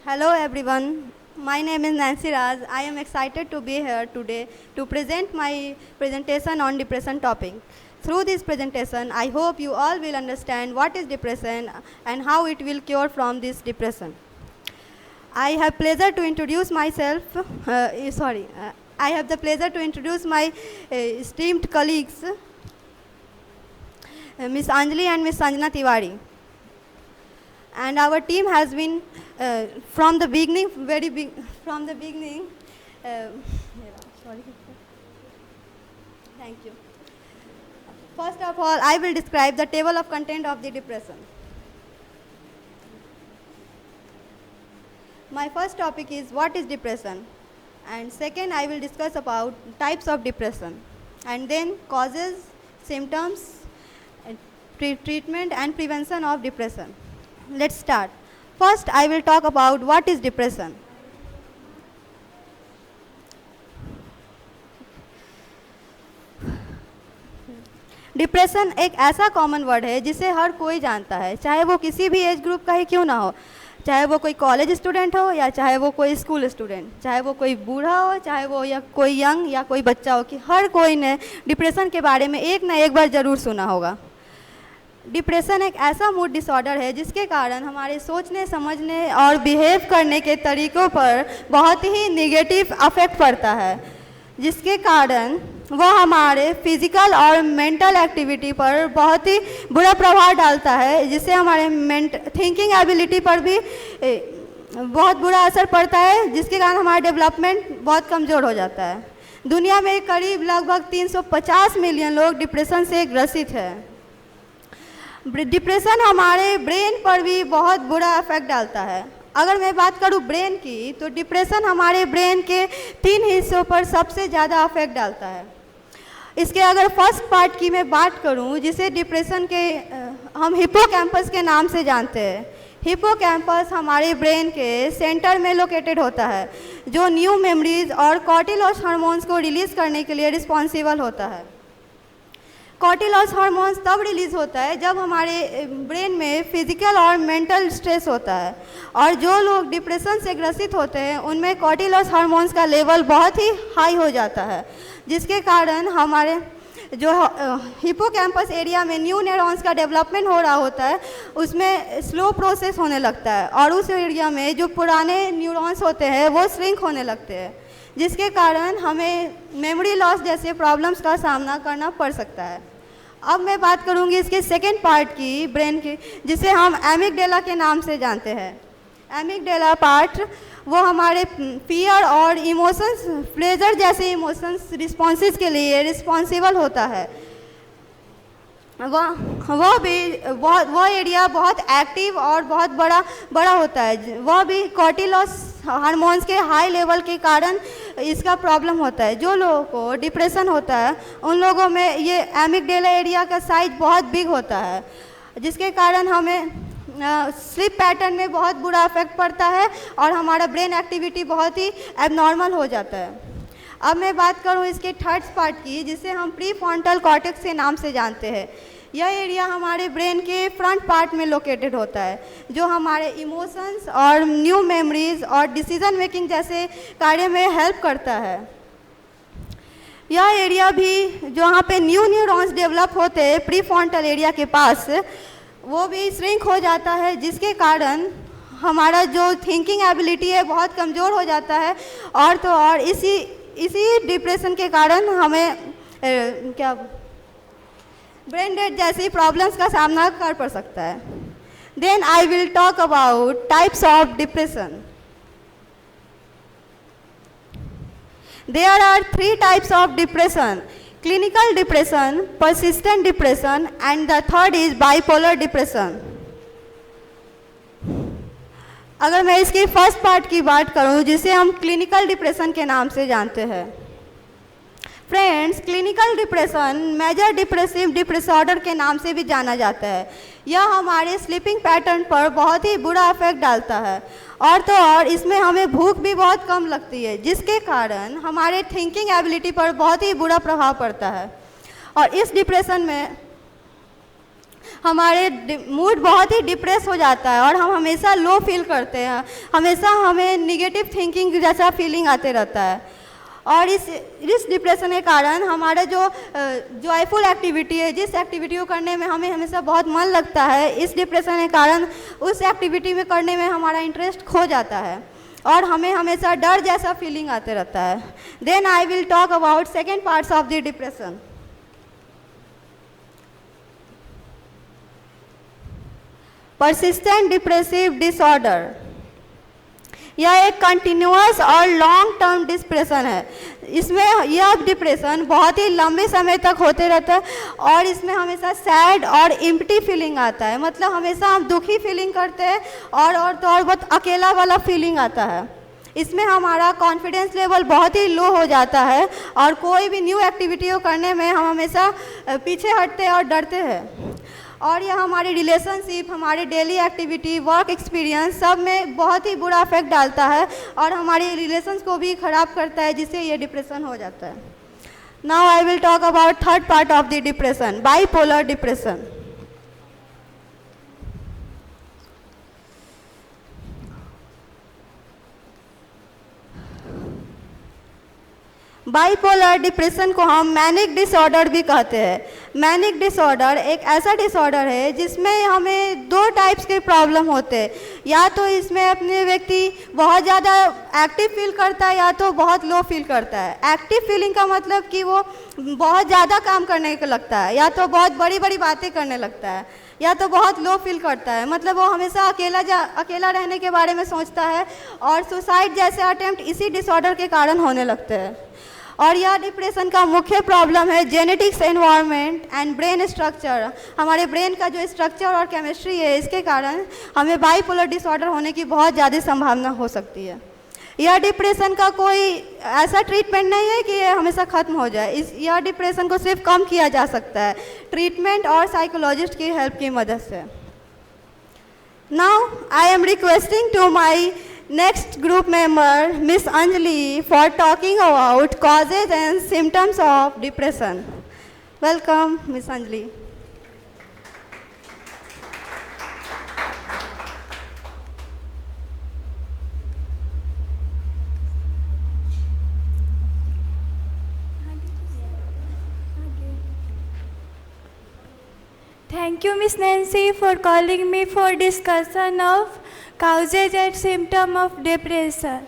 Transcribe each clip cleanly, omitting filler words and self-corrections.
Hello everyone, my name is Nancy Raj. I am excited to be here today to present my presentation on depression topic. Through this presentation, I hope you all will understand what is depression and how it will cure from this depression. I have pleasure to introduce myself, I have the pleasure to introduce my esteemed colleagues, Ms. Anjali and Ms. Sanjana Tiwari. And our team has been from the beginning, thank you. First of all, I will describe the table of content of the depression. My first topic is what is depression, and second I will discuss about types of depression, and then causes, symptoms, treatment and prevention of depression. Let's start. First, I will talk about what is depression. Depression एक ऐसा common word है जिसे हर कोई जानता है, चाहे वो किसी भी एज ग्रुप का ही क्यों ना हो, चाहे वो कोई कॉलेज स्टूडेंट हो या चाहे वो कोई स्कूल स्टूडेंट, चाहे वो कोई बूढ़ा हो, चाहे वो या कोई यंग या कोई बच्चा हो, कि हर कोई ने डिप्रेशन के बारे में एक ना एक बार ज़रूर सुना होगा। डिप्रेशन एक ऐसा मूड डिसऑर्डर है जिसके कारण हमारे सोचने, समझने और बिहेव करने के तरीक़ों पर बहुत ही निगेटिव अफेक्ट पड़ता है, जिसके कारण वह हमारे फिज़िकल और मेंटल एक्टिविटी पर बहुत ही बुरा प्रभाव डालता है, जिससे हमारे थिंकिंग एबिलिटी पर भी बहुत बुरा असर पड़ता है, जिसके कारण हमारा डेवलपमेंट बहुत कमज़ोर हो जाता है। दुनिया में करीब लगभग 350 मिलियन लोग डिप्रेशन से ग्रसित हैं। डिप्रेशन हमारे ब्रेन पर भी बहुत बुरा इफेक्ट डालता है। अगर मैं बात करूं ब्रेन की, तो डिप्रेशन हमारे ब्रेन के 3 हिस्सों पर सबसे ज़्यादा इफेक्ट डालता है। इसके अगर फर्स्ट पार्ट की मैं बात करूं, जिसे डिप्रेशन के हम हिप्पोकैम्पस के नाम से जानते हैं। हिप्पोकैम्पस हमारे ब्रेन के सेंटर में लोकेटेड होता है, जो न्यू मेमोरीज और कॉर्टिसोल हार्मोन्स को रिलीज़ करने के लिए रिस्पॉन्सिबल होता है। कॉर्टिसोल हार्मोन्स तब रिलीज़ होता है जब हमारे ब्रेन में फिजिकल और मेंटल स्ट्रेस होता है, और जो लोग डिप्रेशन से ग्रसित होते हैं उनमें कॉर्टिसोल हार्मोन्स का लेवल बहुत ही हाई हो जाता है, जिसके कारण हमारे जो हिप्पोकैम्पस एरिया में न्यू न्यूरॉन्स का डेवलपमेंट हो रहा होता है उसमें स्लो प्रोसेस होने लगता है, और उस एरिया में जो पुराने न्यूरॉन्स होते हैं वो श्रिंक होने लगते हैं, जिसके कारण हमें मेमोरी लॉस जैसे प्रॉब्लम्स का सामना करना पड़ सकता है। अब मैं बात करूंगी इसके सेकेंड पार्ट की, ब्रेन की, जिसे हम एमिगडेला के नाम से जानते हैं। एमिगडेला पार्ट वो हमारे फियर और इमोशंस, प्लेजर जैसे इमोशंस रिस्पॉन्सेस के लिए रिस्पॉन्सिबल होता है। वह एरिया बहुत एक्टिव और बहुत बड़ा होता है। वह भी कॉर्टिसोल हार्मोन्स के हाई लेवल के कारण इसका प्रॉब्लम होता है। जो लोगों को डिप्रेशन होता है उन लोगों में ये एमिगडेला एरिया का साइज बहुत बिग होता है, जिसके कारण हमें स्लीप पैटर्न में बहुत बुरा इफेक्ट पड़ता है और हमारा ब्रेन एक्टिविटी बहुत ही एबनॉर्मल हो जाता है। अब मैं बात करूं इसके थर्ड पार्ट की, जिसे हम प्रीफ्रंटल कॉर्टेक्स के नाम से जानते हैं। यह एरिया हमारे ब्रेन के फ्रंट पार्ट में लोकेटेड होता है, जो हमारे इमोशंस और न्यू मेमोरीज और डिसीजन मेकिंग जैसे कार्य में हेल्प करता है। यह एरिया भी जो यहाँ पे न्यू न्यूरॉन्स डेवलप होते हैं प्रीफ्रंटल एरिया के पास, वो भी श्रिंक हो जाता है, जिसके कारण हमारा जो थिंकिंग एबिलिटी है बहुत कमज़ोर हो जाता है, और तो और इसी डिप्रेशन के कारण हमें ब्रेन डेड जैसी प्रॉब्लम्स का सामना कर पड़ सकता है। Then I will talk about types of depression. There are 3 types of depression: clinical depression, persistent depression and the third is bipolar depression. अगर मैं इसकी फर्स्ट पार्ट की बात करूं, जिसे हम क्लिनिकल डिप्रेशन के नाम से जानते हैं। Friends, clinical depression major depressive disorder के नाम से भी जाना जाता है। यह हमारे स्लीपिंग पैटर्न पर बहुत ही बुरा इफेक्ट डालता है, और तो और इसमें हमें भूख भी बहुत कम लगती है, जिसके कारण हमारे थिंकिंग एबिलिटी पर बहुत ही बुरा प्रभाव पड़ता है। और इस डिप्रेशन में हमारे मूड बहुत ही डिप्रेस हो जाता है और हम हमेशा लो फील करते हैं, हमेशा हमें निगेटिव थिंकिंग जैसा फीलिंग आते रहता है। और इस डिप्रेशन के कारण हमारा जो जॉयफुल एक्टिविटी है, जिस एक्टिविटी को करने में हमें हमेशा बहुत मन लगता है, इस डिप्रेशन के कारण उस एक्टिविटी में करने में हमारा इंटरेस्ट खो जाता है और हमें हमेशा डर जैसा फीलिंग आते रहता है। Then I will talk about second parts of the depression. Persistent depressive disorder, यह एक कंटिन्यूअस और लॉन्ग टर्म डिप्रेशन है। इसमें यह डिप्रेशन बहुत ही लंबे समय तक होते रहता है और इसमें हमेशा सैड और एम्प्टी फीलिंग आता है, मतलब हमेशा हम दुखी फीलिंग करते हैं और बहुत अकेला वाला फीलिंग आता है। इसमें हमारा कॉन्फिडेंस लेवल बहुत ही लो हो जाता है और कोई भी न्यू एक्टिविटी को करने में हम हमेशा पीछे हटते और डरते हैं। और यह हमारी रिलेशनशिप, हमारी डेली एक्टिविटी, वर्क एक्सपीरियंस सब में बहुत ही बुरा इफेक्ट डालता है और हमारे रिलेशंस को भी ख़राब करता है, जिससे ये डिप्रेशन हो जाता है। Now I will talk about third part of the depression, bipolar depression. Bipolar depression को हम मैनिक डिसऑर्डर भी कहते हैं। मैनिक डिसऑर्डर एक ऐसा डिसऑर्डर है जिसमें हमें दो टाइप्स के प्रॉब्लम होते हैं, या तो इसमें अपने व्यक्ति बहुत ज़्यादा एक्टिव फील करता है या तो बहुत लो फील करता है। एक्टिव फीलिंग का मतलब कि वो बहुत ज़्यादा काम करने को लगता है, या तो बहुत बड़ी बड़ी बातें करने लगता है, या तो बहुत लो फील करता है, मतलब वो हमेशा अकेला रहने के बारे में सोचता है और सुसाइड जैसे अटेम्प्ट इसी डिसऑर्डर के कारण होने लगते हैं। और यह डिप्रेशन का मुख्य प्रॉब्लम है genetics, environment and brain structure. हमारे ब्रेन का जो स्ट्रक्चर और केमिस्ट्री है, इसके कारण हमें बाइपोलर डिसऑर्डर होने की बहुत ज़्यादा संभावना हो सकती है। यह डिप्रेशन का कोई ऐसा ट्रीटमेंट नहीं है कि ये हमेशा ख़त्म हो जाए। यह डिप्रेशन को सिर्फ कम किया जा सकता है ट्रीटमेंट और साइकोलॉजिस्ट की हेल्प की मदद से। Now I am requesting to my next group member, Miss Anjali, for talking about causes and symptoms of depression. Welcome, Miss Anjali. Thank you, Miss Nancy, for calling me for discussion of causes and symptoms of depression.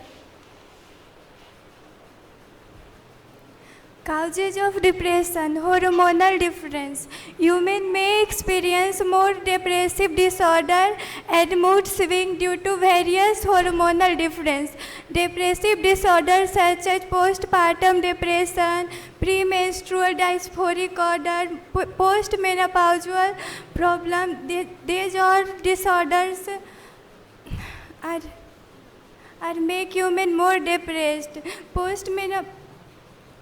Causes of depression, hormonal difference. Human may experience more depressive disorder and mood swing due to various hormonal difference. Depressive disorders such as postpartum depression, premenstrual dysphoric order, postmenopausal problem, these are disorders are make human more depressed.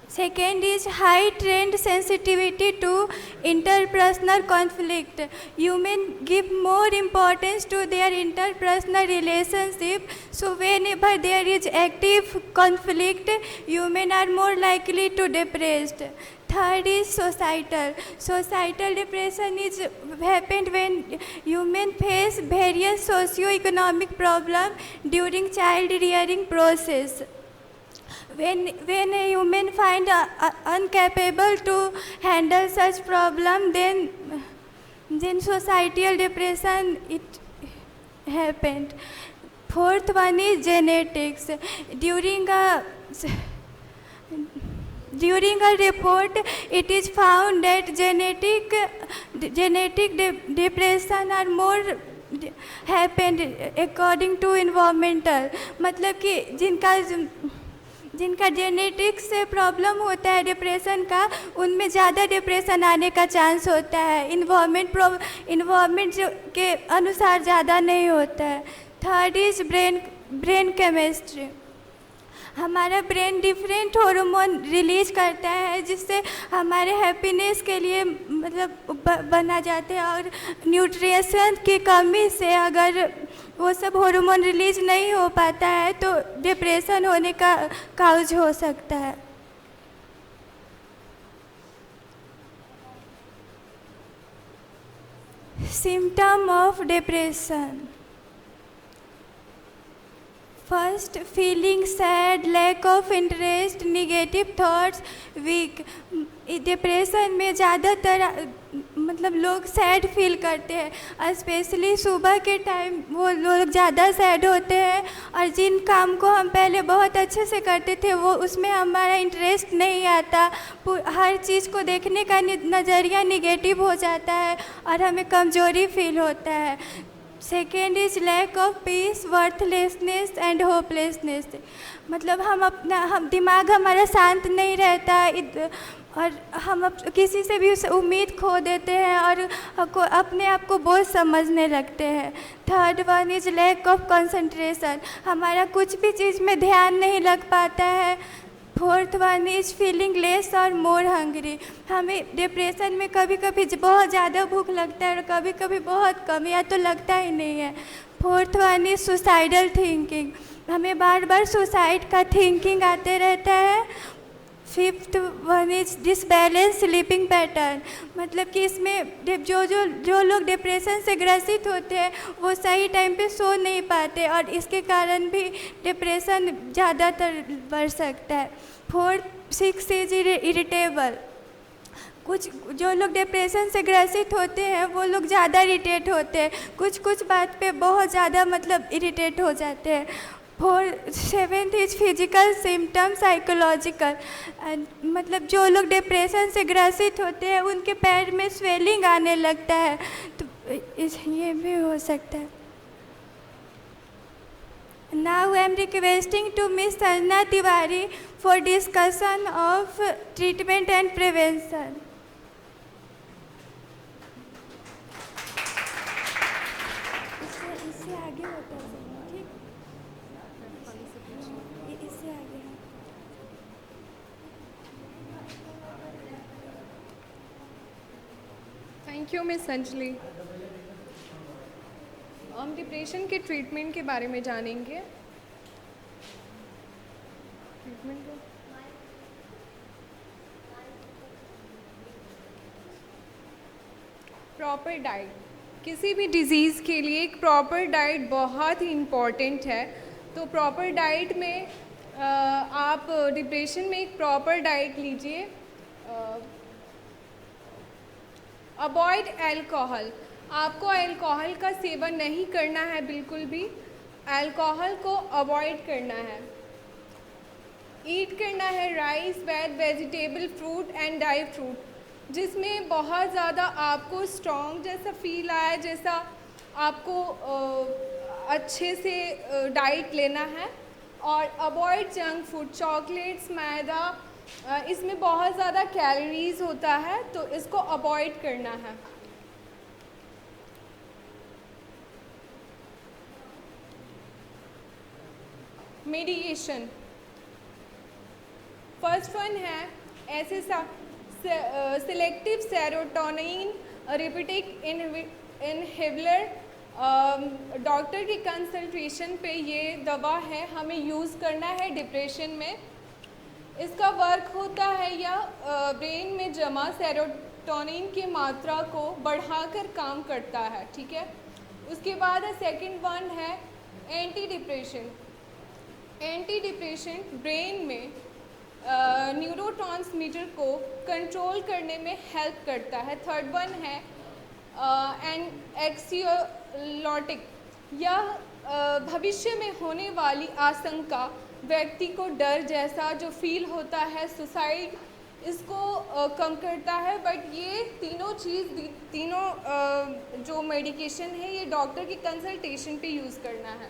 Second is high trend sensitivity to interpersonal conflict. Human give more importance to their interpersonal relationship, so whenever there is active conflict, human are more likely to depressed. Third is societal. Societal depression is happened when human face various socio-economic problems during child rearing process. When a human find incapable to handle such problem, then societal depression it happened. Fourth one is genetics. During a report, it is found that genetic depression are more happened according to environmental. मतलब कि जिनका genetics से problem होता है depression का, उनमें ज़्यादा depression आने का चांस होता है। इन्वायरमेंट के अनुसार ज़्यादा नहीं होता है। Third is brain chemistry. हमारा ब्रेन डिफरेंट हार्मोन रिलीज करता है जिससे हमारे हैप्पीनेस के लिए मतलब बना जाते हैं, और न्यूट्रिशन की कमी से अगर वो सब हार्मोन रिलीज नहीं हो पाता है तो डिप्रेशन होने का काउज हो सकता है। Symptom of depression. First, feeling sad, lack of interest, negative thoughts, weak. Depression में ज़्यादातर मतलब लोग सैड फील करते हैं, स्पेशली सुबह के टाइम वो लोग ज़्यादा सैड होते हैं, और जिन काम को हम पहले बहुत अच्छे से करते थे वो उसमें हमारा इंटरेस्ट नहीं आता, हर चीज़ को देखने का नज़रिया निगेटिव हो जाता है और हमें कमज़ोरी फील होता है। Second is lack of peace, worthlessness and hopelessness. मतलब हम दिमाग हमारा शांत नहीं रहता और हम किसी से भी उस उम्मीद खो देते हैं और अपने आप को बोझ समझने लगते हैं। Third one is lack of concentration, हमारा कुछ भी चीज़ में ध्यान नहीं लग पाता है। Fourth one is feeling less और मोर हंग्री, हमें डिप्रेशन में कभी कभी बहुत ज़्यादा भूख लगता है और कभी कभी बहुत कम या तो लगता ही नहीं है। Fourth one is suicidal thinking, हमें बार बार सुसाइड का थिंकिंग आते रहता है। Fifth one is disbalance sleeping pattern, मतलब कि इसमें जो लोग डिप्रेशन से ग्रसित होते हैं वो सही टाइम पे सो नहीं पाते और इसके कारण भी डिप्रेशन ज़्यादातर बढ़ सकता है। फोर्थ सिक्स इज इरिटेबल, कुछ जो लोग डिप्रेशन से ग्रसित होते हैं वो लोग ज़्यादा इरिटेट होते हैं, कुछ बात पे बहुत ज़्यादा मतलब इरिटेट हो जाते हैं। Seventh is physical symptom psychological, मतलब जो लोग डिप्रेशन से ग्रसित होते हैं उनके पैर में स्वेलिंग आने लगता है, तो ये भी हो सकता है। Now I am requesting to miss Sanjana Tiwari for discussion of treatment and prevention. इससे आगे होता है ठीक, इससे आगे है। Thank you miss Anjali. हम डिप्रेशन के ट्रीटमेंट के बारे में जानेंगे। ट्रीटमेंट प्रॉपर डाइट, किसी भी डिज़ीज़ के लिए एक प्रॉपर डाइट बहुत ही इम्पॉर्टेंट है। तो प्रॉपर डाइट में आप डिप्रेशन में एक प्रॉपर डाइट लीजिए। अवॉइड अल्कोहल, आपको अल्कोहल का सेवन नहीं करना है, बिल्कुल भी अल्कोहल को अवॉइड करना है। ईट करना है rice, vegetable, fruit and dry fruit, जिसमें बहुत ज़्यादा आपको स्ट्रॉन्ग जैसा फील आए, जैसा आपको अच्छे से डाइट लेना है। और अवॉइड जंक फूड, चॉकलेट्स, मैदा, इसमें बहुत ज़्यादा कैलोरीज होता है, तो इसको अवॉइड करना है। मेडिकेशन, फर्स्ट वन है ऐसे सिलेक्टिव सेरोटोनिन रिपीटिक इनहिबिटर, डॉक्टर की कंसल्टेशन पे ये दवा है, हमें यूज़ करना है डिप्रेशन में। इसका वर्क होता है या ब्रेन में जमा सेरोटोनिन की मात्रा को बढ़ाकर काम करता है, ठीक है। उसके बाद सेकंड वन है anti depression. Anti depression brain में न्यूरोट्रांसमीटर को कंट्रोल करने में हेल्प करता है। थर्ड वन है एक्सियोलॉटिक, यह भविष्य में होने वाली आशंका, व्यक्ति को डर जैसा जो फील होता है, सुसाइड, इसको कम करता है। बट ये तीनों जो मेडिकेशन है ये डॉक्टर की कंसल्टेशन पे यूज़ करना है।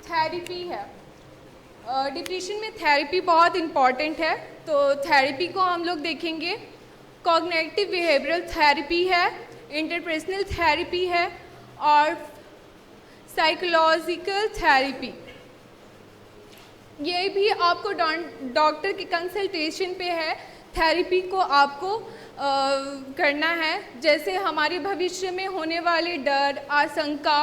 थेरेपी है, डिप्रेशन में थेरेपी बहुत इम्पॉर्टेंट है, तो थेरेपी को हम लोग देखेंगे। कॉग्निटिव बिहेवियरल थेरेपी है, इंटरपर्सनल थेरेपी है और साइकोलॉजिकल थेरेपी। ये भी आपको डॉक्टर की कंसल्टेशन पे है, थेरेपी को आपको करना है। जैसे हमारे भविष्य में होने वाले डर, आशंका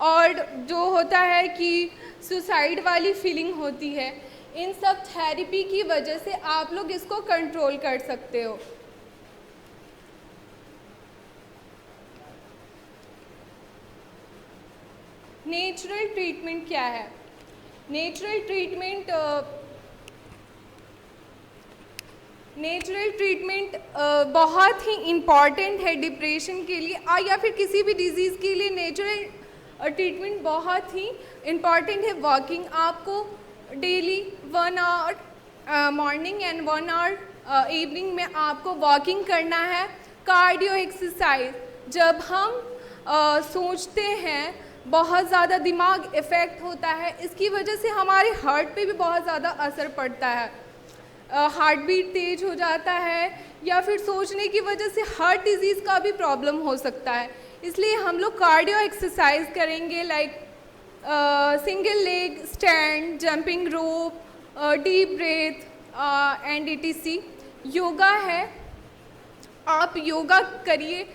और जो होता है कि सुसाइड वाली फीलिंग होती है, इन सब थेरेपी की वजह से आप लोग इसको कंट्रोल कर सकते हो। नेचुरल ट्रीटमेंट क्या है? नेचुरल ट्रीटमेंट बहुत ही इम्पॉर्टेंट है डिप्रेशन के लिए या फिर किसी भी डिजीज़ के लिए। नेचुरल ट्रीटमेंट बहुत ही इम्पॉर्टेंट है। वॉकिंग, आपको daily 1 hour morning and 1 hour evening में आपको वॉकिंग करना है। कार्डियो एक्सरसाइज, जब हम सोचते हैं बहुत ज़्यादा दिमाग इफ़ेक्ट होता है, इसकी वजह से हमारे हार्ट पे भी बहुत ज़्यादा असर पड़ता है। हार्ट बीट तेज हो जाता है या फिर सोचने की वजह से हार्ट डिजीज़ का भी प्रॉब्लम हो सकता है। इसलिए हम लोग कार्डियो एक्सरसाइज करेंगे, like single leg stand, jumping rope, deep breath and etc। Yoga है, आप योगा करिए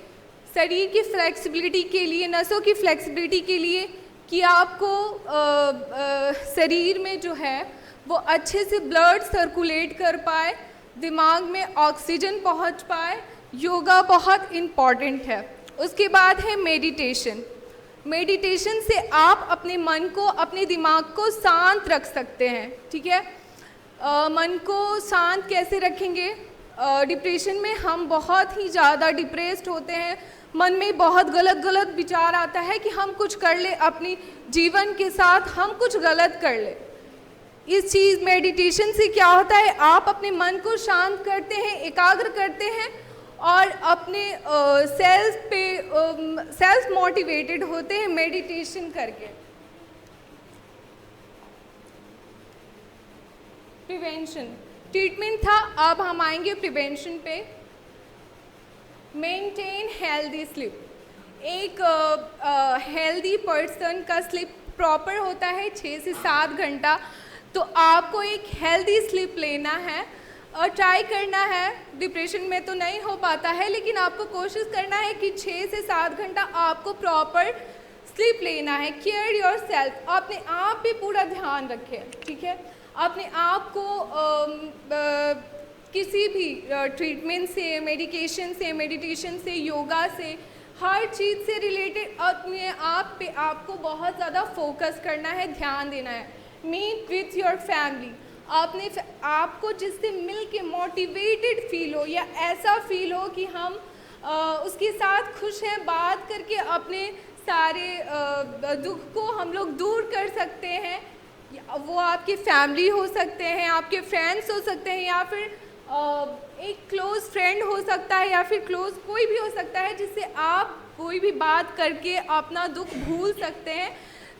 शरीर की फ्लेक्सिबिलिटी के लिए, नसों की फ्लेक्सिबिलिटी के लिए, कि आपको शरीर में जो है वो अच्छे से ब्लड सर्कुलेट कर पाए, दिमाग में ऑक्सीजन पहुंच पाए। योगा बहुत इम्पॉर्टेंट है। उसके बाद है मेडिटेशन। मेडिटेशन से आप अपने मन को, अपने दिमाग को शांत रख सकते हैं, ठीक है। मन को शांत कैसे रखेंगे? डिप्रेशन में हम बहुत ही ज़्यादा डिप्रेस्ड होते हैं, मन में बहुत गलत विचार आता है कि हम कुछ कर ले, अपनी जीवन के साथ हम कुछ गलत कर ले। इस चीज़ मेडिटेशन से क्या होता है, आप अपने मन को शांत करते हैं, एकाग्र करते हैं और अपने सेल्फ मोटिवेटेड होते हैं मेडिटेशन करके। प्रिवेंशन ट्रीटमेंट था, अब हम आएंगे प्रिवेंशन पे। Maintain healthy sleep. एक हेल्दी पर्सन का स्लीप प्रॉपर होता है 6 से 7 घंटा। तो आपको एक हेल्दी स्लीप लेना है और ट्राई करना है। डिप्रेशन में तो नहीं हो पाता है, लेकिन आपको कोशिश करना है कि 6 से 7 घंटा आपको प्रॉपर स्लीप लेना है। केयर योर सेल्फ, अपने आप पे पूरा ध्यान रखें, ठीक है। अपने आप को किसी भी ट्रीटमेंट से, मेडिकेशन से, मेडिटेशन से, योगा से, हर चीज़ से रिलेटेड अपने आप पे आपको बहुत ज़्यादा फोकस करना है, ध्यान देना है। मीट विथ योर फैमिली, आपको जिससे मिल के मोटिवेटेड फील हो या ऐसा फील हो कि हम उसके साथ खुश हैं, बात करके अपने सारे दुख को हम लोग दूर कर सकते हैं। वो आपकी फैमिली हो सकते हैं, आपके फ्रेंड्स हो सकते हैं, या फिर एक क्लोज फ्रेंड हो सकता है, या फिर क्लोज कोई भी हो सकता है जिससे आप कोई भी बात करके अपना दुख भूल सकते हैं।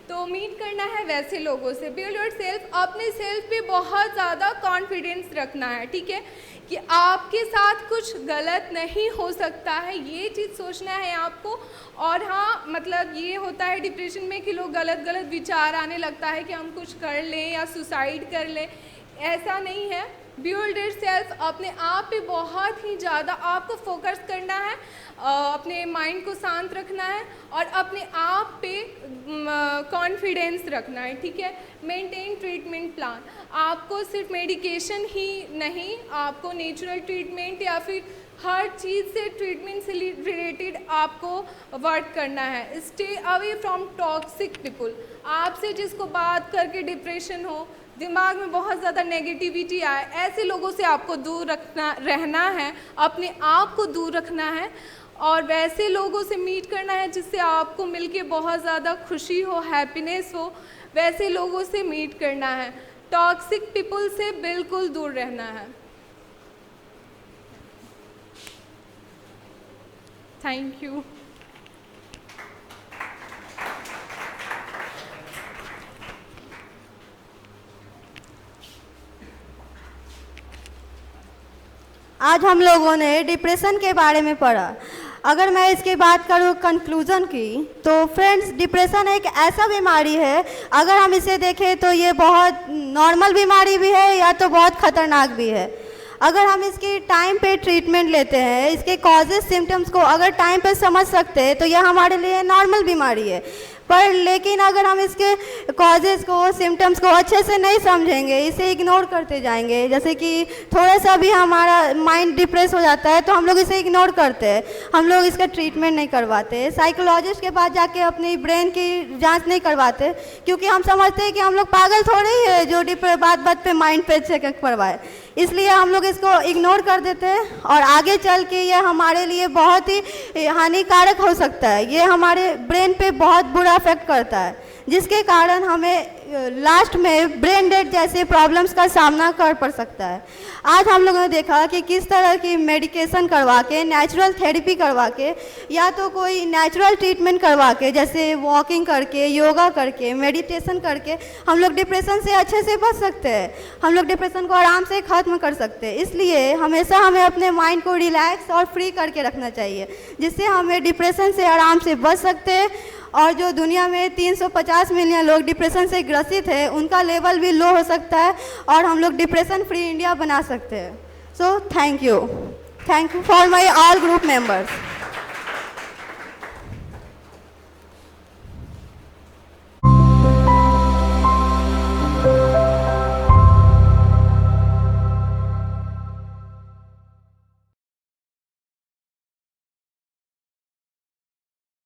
तो मीट करना है वैसे लोगों से। बिल्ड योर सेल्फ, अपने सेल्फ पे बहुत ज़्यादा कॉन्फिडेंस रखना है, ठीक है, कि आपके साथ कुछ गलत नहीं हो सकता है, ये चीज़ सोचना है आपको। और हाँ, मतलब ये होता है डिप्रेशन में कि लोग गलत विचार आने लगता है कि हम कुछ कर लें या सुसाइड कर लें, ऐसा नहीं है। बिल्ड योर सेल्फ, अपने आप पे बहुत ही ज़्यादा आपको फोकस करना है, अपने माइंड को शांत रखना है और अपने आप पे कॉन्फिडेंस रखना है, ठीक है। मेंटेन ट्रीटमेंट प्लान, आपको सिर्फ मेडिकेशन ही नहीं, आपको नेचुरल ट्रीटमेंट या फिर हर चीज़ से, ट्रीटमेंट से रिलेटेड आपको वर्क करना है। Stay away from toxic people, आपसे जिसको बात करके डिप्रेशन हो, दिमाग में बहुत ज़्यादा नेगेटिविटी आए, ऐसे लोगों से आपको दूर रहना है, अपने आप को दूर रखना है और वैसे लोगों से मीट करना है जिससे आपको मिलके बहुत ज़्यादा खुशी हो, हैप्पीनेस हो, वैसे लोगों से मीट करना है। टॉक्सिक पीपल से बिल्कुल दूर रहना है। Thank you. आज हम लोगों ने डिप्रेशन के बारे में पढ़ा। अगर मैं इसकी बात करूँ कंक्लूज़न की, तो फ्रेंड्स, डिप्रेशन एक ऐसा बीमारी है, अगर हम इसे देखें तो ये बहुत नॉर्मल बीमारी भी है या तो बहुत ख़तरनाक भी है। अगर हम इसकी टाइम पे ट्रीटमेंट लेते हैं, इसके कॉजेज़ सिम्टम्स को अगर टाइम पे समझ सकते हैं, तो यह हमारे लिए नॉर्मल बीमारी है। पर लेकिन अगर हम इसके कॉजेज़ को, सिम्टम्स को अच्छे से नहीं समझेंगे, इसे इग्नोर करते जाएंगे, जैसे कि थोड़ा सा भी हमारा माइंड डिप्रेस हो जाता है तो हम लोग इसे इग्नोर करते हैं, हम लोग इसका ट्रीटमेंट नहीं करवाते, साइकोलॉजिस्ट के पास जाके अपनी ब्रेन की जांच नहीं करवाते, क्योंकि हम समझते हैं कि हम लोग पागल थोड़े ही है जो बात बात पे माइंड पे चेकअप करवाए। इसलिए हम लोग इसको इग्नोर कर देते हैं और आगे चल के ये हमारे लिए बहुत ही हानिकारक हो सकता है। ये हमारे ब्रेन पे बहुत बुरा इफेक्ट करता है, जिसके कारण हमें लास्ट में ब्रेन डेड जैसे प्रॉब्लम्स का सामना कर पड़ सकता है। आज हम लोगों ने देखा कि किस तरह की मेडिकेशन करवा के, नेचुरल थेरेपी करवा के, या तो कोई नेचुरल ट्रीटमेंट करवा के, जैसे वॉकिंग करके, योगा करके, मेडिटेशन करके हम लोग डिप्रेशन से अच्छे से बच सकते हैं, हम लोग डिप्रेशन को आराम से ख़त्म कर सकते हैं। इसलिए हमेशा हमें अपने माइंड को रिलैक्स और फ्री करके रखना चाहिए, जिससे हमें डिप्रेशन से आराम से बच सकते हैं। और जो दुनिया में 350 मिलियन लोग डिप्रेशन से ग्रसित है, उनका लेवल भी लो हो सकता है और हम लोग डिप्रेशन फ्री इंडिया बना सकते हैं। So thank you for my all group members.